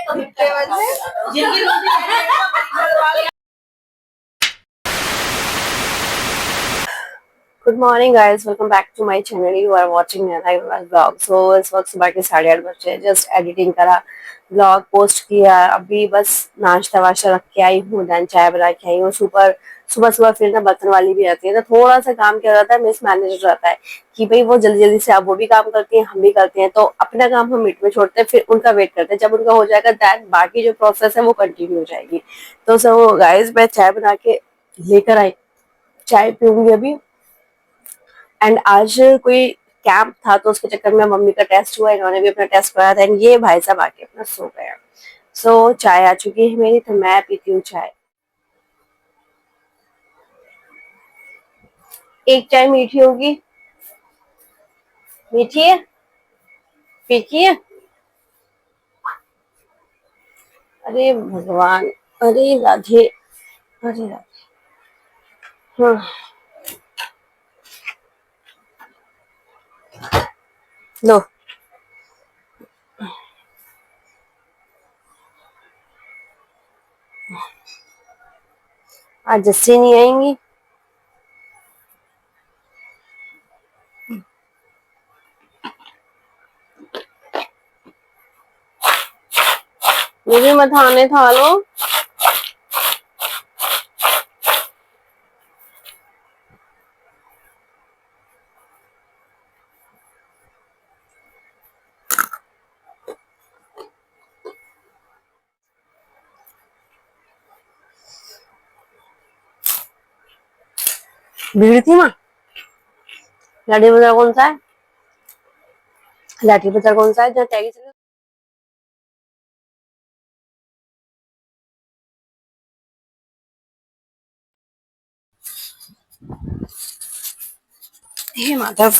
Good morning guys, welcome back to my channel. You are watching my blog. So इस वक्त सुबह के 8:30 बजे। जस्ट एडिटिंग करा, ब्लॉग पोस्ट किया, अभी बस नाश्ता वाश्ता रख के आई हूँ, देन चाय बना के आई हूँ। सुबह सुबह सुबह फिर ना बर्तन वाली भी आती है, तो थोड़ा सा काम क्या रहता है, मिस मैनेज हो जाता है कि भाई वो जल्दी जल्दी से अब वो भी काम करती है, हम भी करते हैं, तो अपना काम हम मिनट में छोड़ते हैं, फिर उनका वेट करते हैं। जब उनका हो जाएगा दैन बाकी जो प्रोसेस है वो कंटिन्यू हो जाएगी। तो सो गाइस, मैं चाय बना के लेकर आई, चाय पीऊंगी अभी। एंड आज कोई कैंप था, तो उसके चक्कर में मम्मी का टेस्ट हुआ, इन्होंने भी अपना टेस्ट कराया था, एंड ये भाई साहब आके अपना सो गया। सो चाय आ चुकी है मेरी, तो मैं पीती हूँ चाय। एक चाय मीठी होगी, मीठी है, फीकी है। अरे भगवान, अरे राधे, अरे राधे। हाँ, लो। आज जस्सी नहीं आएंगी। मुझे मत आने था लो। भीड़ थी वहाँ। लाठी बाजार कौन सा है? लाठी बाजार कौन सा है जहाँ टैगी चले? हे माधव।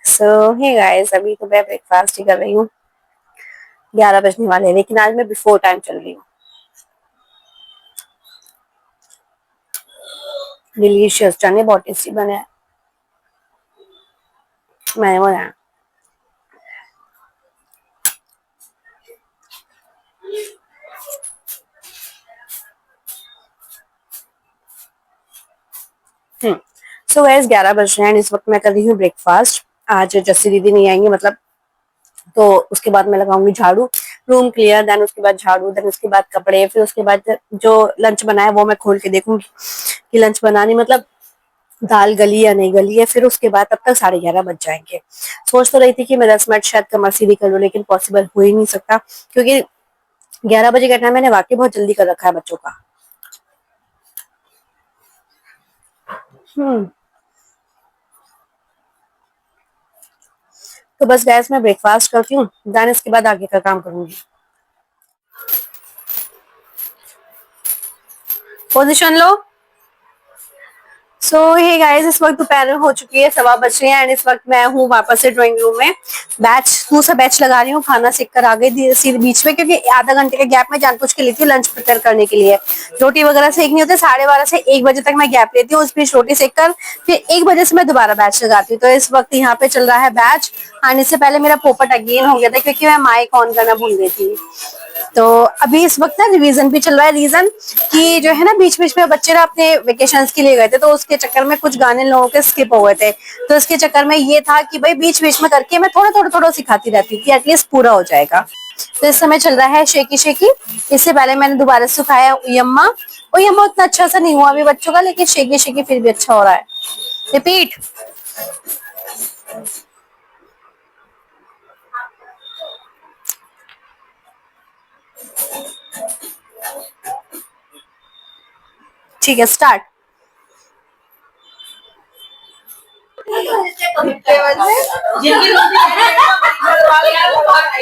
सो हे गाइस, अभी तो मैं ब्रेकफास्ट ही कर रही हूँ। 11 बजने वाले हैं, लेकिन आज मैं बिफोर टाइम चल रही हूँ। डिलीशियस, चने बहुत टेस्टी बने हैं, मैंने बनाया। सो गाइस, 11 बज रहे हैं, इस वक्त मैं कर रही हूँ ब्रेकफास्ट। आज जस्सी दीदी नहीं आएंगे, मतलब, तो उसके बाद मैं लगाऊंगी झाड़ू, रूम क्लियर, देन उसके बाद झाड़ू, देन उसके बाद कपड़े, फिर उसके बाद जो लंच बनाया वो मैं खोल के देखूंगी कि लंच बनानी, मतलब दाल गली या नहीं गली है। फिर उसके बाद तब तक 11:30 बज जाएंगे। सोच तो रही थी कि मैं 10 मिनट शायद कमर सीधी कर लूं, लेकिन पॉसिबल हो ही नहीं सकता, क्योंकि 11 बजे का टाइम मैंने वाकई बहुत जल्दी कर रखा है बच्चों का। हम्म तो बस गैस में ब्रेकफास्ट करती हूँ, देन इसके बाद आगे का काम करूंगी। पोजीशन लो। सो हे गाइस, इस वक्त दोपहर हो चुकी है, 1:15 बज रहे हैं, एंड इस वक्त मैं हूँ वापस से ड्राइंग रूम में। दूसरा बैच लगा रही हूँ, खाना सीख कर आ गई सीधे बीच में, क्योंकि आधा घंटे के गैप में जानबूझ के लेती हूँ लंच प्रिपेयर करने के लिए। रोटी वगैरह सेकनी होती है, 12:30 से 1 बजे तक मैं गैप लेती हूँ, उस बीच रोटी सेक कर फिर 1 बजे से मैं दोबारा बैच लगाती हूँ। तो इस वक्त यहाँ पे चल रहा है बैच। आने से पहले मेरा पोपट अगेन हो गया था, क्योंकि मैं माइक ऑन करना भूल गई थी। तो अभी इस वक्त ना रिवीजन भी चल रहा है। रीजन कि जो है ना, बीच बीच में बच्चे ना अपने वेकेशंस के लिए गए थे, तो उसके चक्कर में कुछ गाने लोगों के स्किप हो गए थे। तो इसके चक्कर में ये था कि भाई बीच बीच में करके मैं थोड़ा थोड़ा थोड़ा सिखाती रहती थी, एटलीस्ट पूरा हो जाएगा। तो इस समय चल रहा है शेकी शेकी। इससे पहले मैंने दोबारा सिखाया उयम्मा। उयम्मा उतना अच्छा सा नहीं हुआ अभी बच्चों का, लेकिन शेकी शेकी फिर भी अच्छा हो रहा है। रिपीट। ठीक है, स्टार्ट।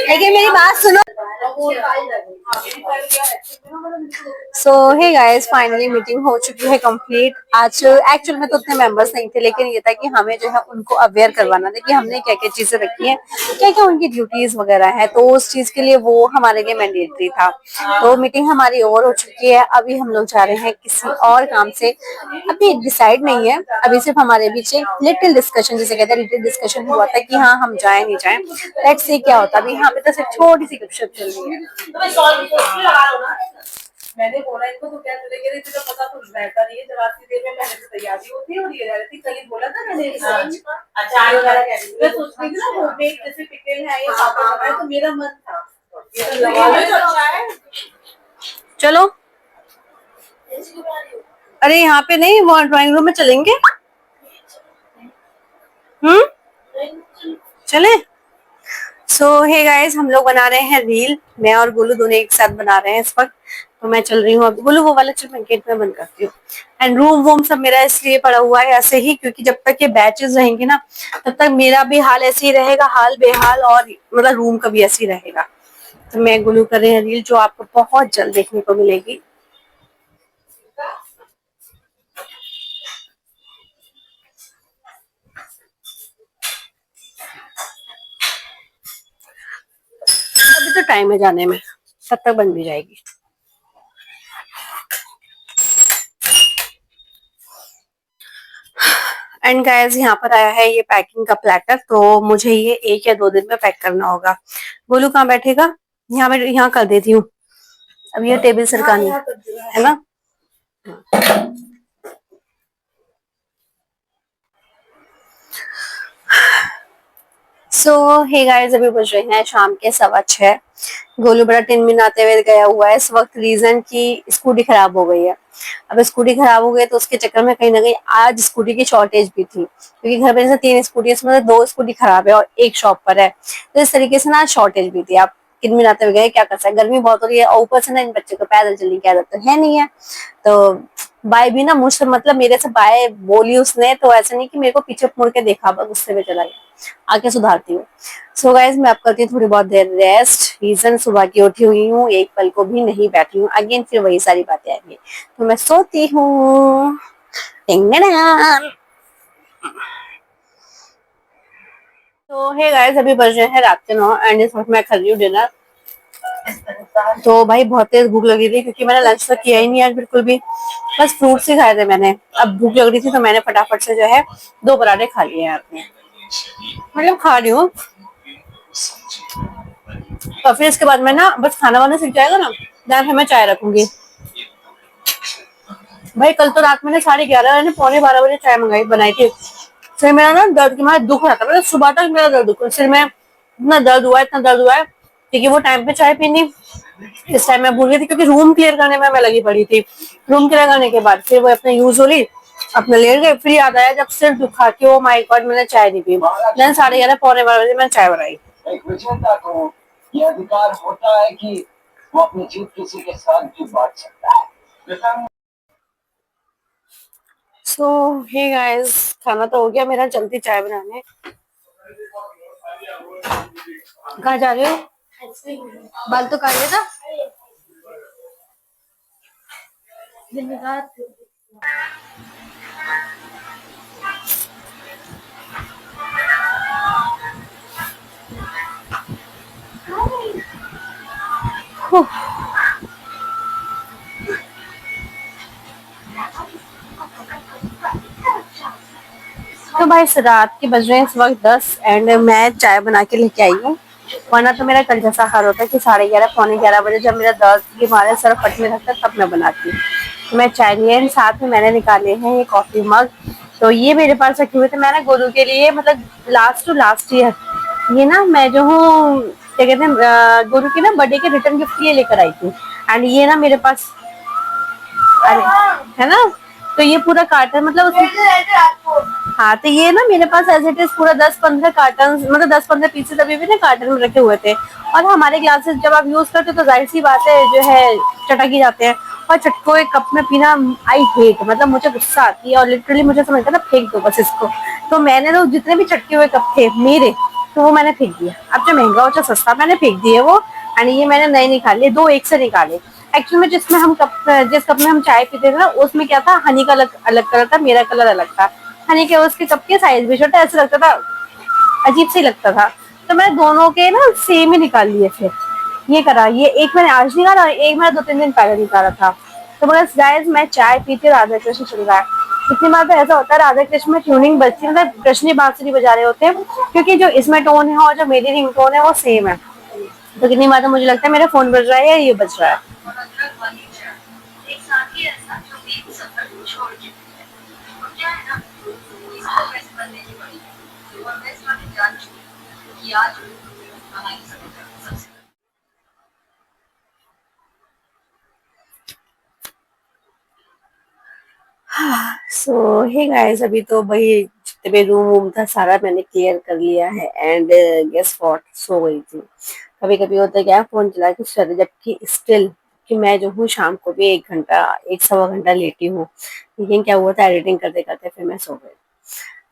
देखिए, मेरी बात सुनो। सो हे गाइस, फाइनली मीटिंग हो चुकी है कंप्लीट। आज एक्चुअल में तो उतने मेंबर्स नहीं थे, लेकिन ये था कि हमें जो है उनको अवेयर करवाना था कि हमने क्या क्या चीजें रखी हैं, क्या क्या उनकी ड्यूटीज वगैरह है, तो उस चीज के लिए वो हमारे लिए मैंडेटरी था। तो मीटिंग हमारी ओवर हो चुकी है, अभी हम लोग जा रहे हैं किसी और काम से। अभी डिसाइड नहीं है, अभी सिर्फ हमारे बीच एक लिटिल डिस्कशन, जिसे कहते हैं लिटिल डिस्कशन हुआ था कि हाँ हम जाए नहीं जाए, लेट्स सी क्या होता है। अभी यहाँ पे तो सिर्फ छोटी सी गपशप चल रही है। मैंने बोला इनको तो क्या चले गए, तो पता तो रहता नहीं है, जब आज की देर में पहले से तैयारी होती है और ये रहती कल बोला था मैंने अचार वगैरह कह रही मैं सोच रही थी ना होममेड जैसे पिकल है ये पापड़ बनाए, तो मेरा मन था चलो। अरे यहाँ पे नहीं, वो ड्राइंग रूम में चलेंगे। चले। सो हे गाइस, हम लोग बना रहे हैं रील, मैं और गोलू दोनों एक साथ बना रहे हैं इस वक्त। तो मैं चल रही हूँ अब, गोलू वो वाला चल मैं गेट में बंद करती हूँ। एंड रूम वूम सब मेरा इसलिए पड़ा हुआ है ऐसे ही, क्योंकि जब तक ये बैचेस रहेंगे ना तब तक मेरा भी हाल ऐसे ही रहेगा, हाल बेहाल, और मतलब रूम का भी ऐसे ही रहेगा। तो मैं गोलू कर रहे हैं रील, जो आपको बहुत जल्द देखने को मिलेगी। अभी तो टाइम है जाने में, तब तक बन भी जाएगी। एंड गाइस, यहाँ पर आया है ये पैकिंग का प्लेटर, तो मुझे ये 1 या 2 दिन में पैक करना होगा। गोलू कहाँ बैठेगा? यहाँ मैं यहाँ कर देती हूँ। अब ये टेबल सरकानी है ना। सो हे गाइस, अभी बज रहे हैं शाम के 6:15। गोलू बड़ा टिन मिनाते हुए गया हुआ है इस वक्त, रीजन की स्कूटी खराब हो गई है। अब स्कूटी खराब हो गई तो उसके चक्कर में कहीं ना कहीं आज स्कूटी की शॉर्टेज भी थी, क्योंकि घर में जैसे 3 स्कूटी, मतलब 2 स्कूटी खराब है और एक शॉप पर है, तो इस तरीके से ना शॉर्टेज भी थी। आप टिन मिनाते हुए गए, क्या कर सकते हैं, गर्मी बहुत हो रही है और ऊपर से ना इन बच्चों को पैदल चलने की आदत तो है नहीं है। तो बाय भी ना मुझसे, मतलब मेरे से बाय बोली उसने, तो ऐसा नहीं कि मेरे को पीछे मुड़ के देखा, बस गुस्से में चला गया। आके सुधारती हूँ। सो गाइज, मैं अब करती हूँ थोड़ी बहुत देर रेस्ट। रीजन सुबह की उठी हुई हूँ, एक पल को भी नहीं बैठी हूँ, अगेन फिर वही सारी बातें आएंगी, तो मैं सोती हूँ। तो हे गाइज, अभी बज रहे हैं रात के 9 एंड इस वक्त मैं कर रही हूँ डिनर। तो भाई बहुत तेज भूख लगी थी, क्योंकि मैंने लंच तो किया ही नहीं आज बिल्कुल भी, बस फ्रूट्स ही खाए थे मैंने। अब भूख लग रही थी तो मैंने फटाफट से जो है 2 पराठे खा लिए यार, मतलब खा रही हूँ। और फिर इसके बाद में ना बस खाना वाना सीख जाएगा ना, फिर मैं चाय रखूंगी। भाई कल तो रात में 11:30 पौने 12 बजे चाय मंगाई बनाई थी। फिर मेरा ना दर्द के मारे दुख रहा था, मतलब सुबह तक मेरा दर्द दुख, सिर में इतना दर्द हुआ है, क्योंकि वो टाइम पे चाय पीनी इस टाइम मैं भूल गई थी, क्योंकि रूम क्लियर करने में मैं लगी पड़ी थी। रूम क्लियर करने के बाद फिर वो अपने यूज हो ली, अपने लेट गए, फिर याद आया जब सिर दुखा के ओ माय गॉड मैंने चाय नहीं पी। देन 11:30 पौने 12 बजे मैंने चाय बनाई। एक विजेता को ये अधिकार होता है कि वो अपनी जीत किसी के साथ भी बांट सकता है। सो हे गाइस, खाना तो हो गया मेरा, जल्दी चाय बनाने। कहाँ जा रहे हो? बाल तो काट लेना। तो भाई रात के बज रहे हैं इस वक्त 10 एंड मैं चाय बना के लेके आई हूँ, वरना तो मेरा कल जैसा हाल होता है कि 11:30 पौने 11 बजे जब मेरा दर्द के मारे सर फटने लगता है तब मैं बनाती हूँ। तो मैं चाय लिए, साथ में मैंने निकाले हैं ये कॉफी मग, तो ये मेरे पास रखे हुए थे मैंने गोलू के लिए, मतलब लास्ट टू लास्ट ईयर ये ना मैं जो हूँ क्या कहते हैं गोलू की ना बर्थडे के रिटर्न गिफ्ट के लिए लेकर आई थी। एंड ये ना मेरे पास, अरे है ना, तो ये पूरा कार्टन मतलब उसमें, हाँ तो ये ना मेरे पास एज इट इज पूरा 10-15 कार्टन, मतलब 10-15 पीसेस अभी भी ना कार्टन में रखे हुए थे। और हमारे ग्लासेस जब आप यूज करते हो तो जाहिर सी बात है जो है चटक ही जाते हैं, और चटको एक कप में पीना आई हेट, मतलब मुझे गुस्सा आती है और लिटरली मुझे समझता है ना फेंक दो बस इसको। तो मैंने तो जितने भी चटके हुए कप थे मेरे, तो वो मैंने फेंक दिया। अब जो महंगा हो चाहे सस्ता, मैंने फेंक दिया वो। एंड ये मैंने नए निकाले, दो एक से निकाले। एक्चुअली में जिस कप में हम चाय पीते थे ना, उसमें क्या था, हनी का अलग अलग कलर था, मेरा कलर अलग था। हनी के उसके कप के साइज भी छोटा, ऐसा लगता था, अजीब से लगता था। तो मैंने दोनों के ना सेम ही निकाल लिए फिर। ये करा, ये एक मैंने आज निकाला और एक मैंने 2-3 दिन पहले निकाला था। तो मगर गाइस मैं चाय पीती हूँ, राधा कृष्ण चल रहा है। कितनी बार तो ऐसा होता है राधा कृष्ण में ट्यूनिंग बजती है, मतलब कृष्ण बांसुरी बजा रहे होते हैं, क्योंकि जो इसमें टोन है और जो मेरी रिंग टोन है वो सेम है। तो कितनी बार तो मुझे लगता है मेरा फोन बज रहा है या ये बज रहा है। सो हे गाइस, अभी तो भाई जितने भी रूम वूम था सारा मैंने क्लियर कर लिया है। एंड गेस व्हाट, सो गई थी। कभी कभी होता है क्या, फोन चला के सोते, जबकि स्टिल कि मैं जो हूँ शाम को भी 1 घंटा, 1 सवा घंटा लेटी हूँ। लेकिन क्या हुआ था, एडिटिंग करते करते फिर मैं सो गई।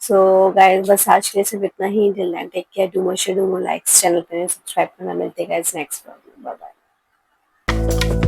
सो गाइस बस आज के लिए सिर्फ इतना ही। Till then take care, do more share, do more likes, channel पे सब्सक्राइब करना। मिलते हैं गाइस नेक्स्ट व्लॉग में। Bye bye.